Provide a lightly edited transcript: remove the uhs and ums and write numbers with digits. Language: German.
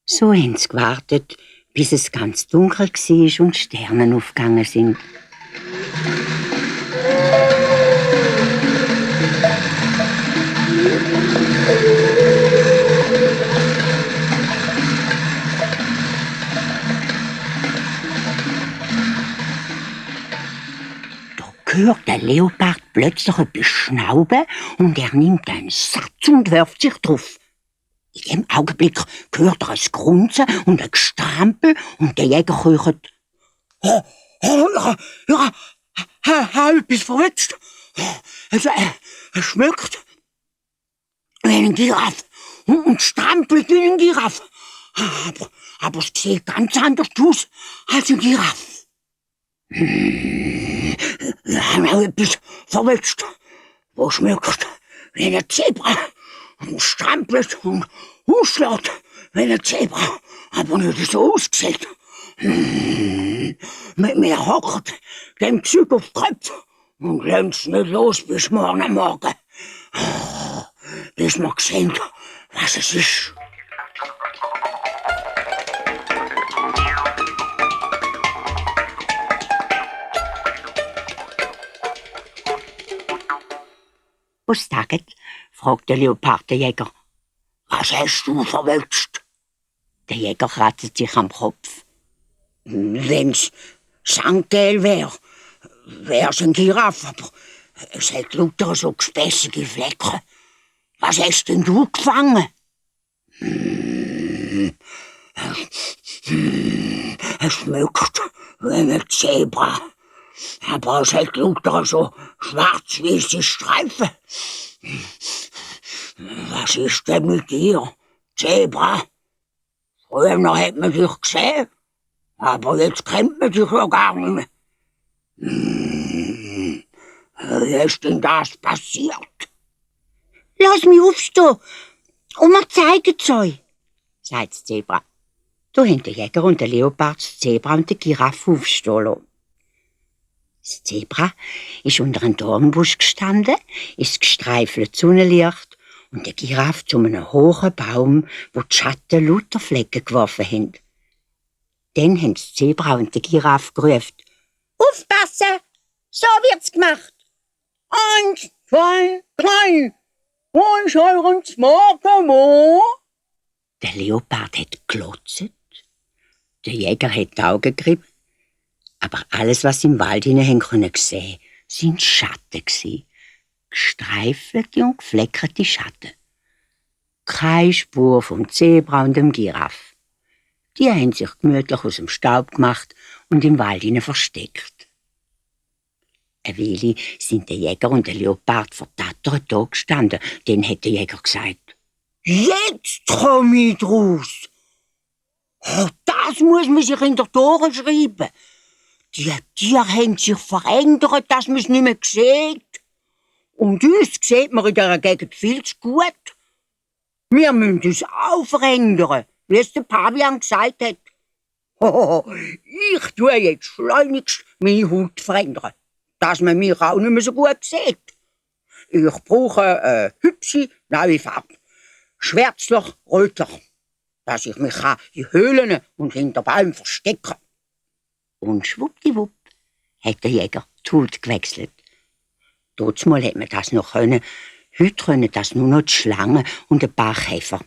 So haben sie gewartet, bis es ganz dunkel war und Sterne aufgegangen sind. Hört der Leopard plötzlich etwas schnauben und er nimmt einen Satz und wirft sich drauf. In dem Augenblick hört er ein Grunzen und ein Gestrampel und der Jäger keucht: Ja, etwas verwünscht. Es schmeckt wie ein Giraffe und strampelt wie ein Giraffe. Aber es sieht ganz anders aus als ein Giraffe. Wir haben auch etwas verwünscht, wo schmeckt wie ein Zebra und strampelt und ausschlägt wie ein Zebra, aber nicht so aussieht. Wir hocken dem Zeug auf den Kopf und lassen es nicht los bis morgen Morgen, bis wir sehen, was es ist. Was sagt? Fragt der Leopardenjäger. Was hast du verwünscht? Der Jäger kratzt sich am Kopf. Wenn's Sandgel wär's ein Giraffe, aber es hat lauter so gespässige Flecken. Was hast denn du gefangen? Es schmeckt wie ein Zebra, aber es hat lauter so schwarz-weiße Streifen. Was ist denn mit dir, Zebra? Früher noch hat man dich gesehen, aber jetzt kennt man dich ja gar nicht mehr. Wie ist denn das passiert? Lass mich aufstehen und wir zeigen es euch, sagt das Zebra. Da haben der Jäger und der Leopard das Zebra und die Giraffe aufstehen lassen. Das Zebra ist unter einem Dornbusch gestanden, ins gestreifelte Sonnenlicht und der Giraffe zu einem hohen Baum, wo die Schatten lauter Flecken geworfen haben. Dann haben das Zebra und die Giraffe gerufen: Aufpassen! So wird's gemacht! 1, 2, 3! Wo ist euren Smoker? Der Leopard hat geglotzt, der Jäger hat die Augen gerieben, aber alles, was sie im Wald hinein sehen konnten, sind Schatten gsi, gestreifelte und gefleckerte Schatten. Keine Spur vom Zebra und dem Giraffe. Die haben sich gemütlich aus dem Staub gemacht und im Wald hinein versteckt. Eine Weile sind der Jäger und der Leopard verdattert da gestanden. Dann hat der Jäger gesagt: Jetzt komm ich draus! Oh, das muss man sich in der Tore schreiben. Die Tiere haben sich verändert, dass man es nicht mehr sieht. Und uns sieht man in dieser Gegend viel zu gut. Wir müssen uns auch verändern, wie es der Pavian gesagt hat. Oh, ich tue jetzt schleunigst meine Haut verändern, dass man mich auch nicht mehr so gut sieht. Ich brauche eine hübsche neue Farbe, schwärzlich-rötlich, dass ich mich in Höhlen und hinter Bäumen verstecken kann. Und schwuppdiwupp hat der Jäger die Haut gewechselt. Dazumal hat man das noch können. Heute können das nur noch die Schlangen und ein paar Käfer.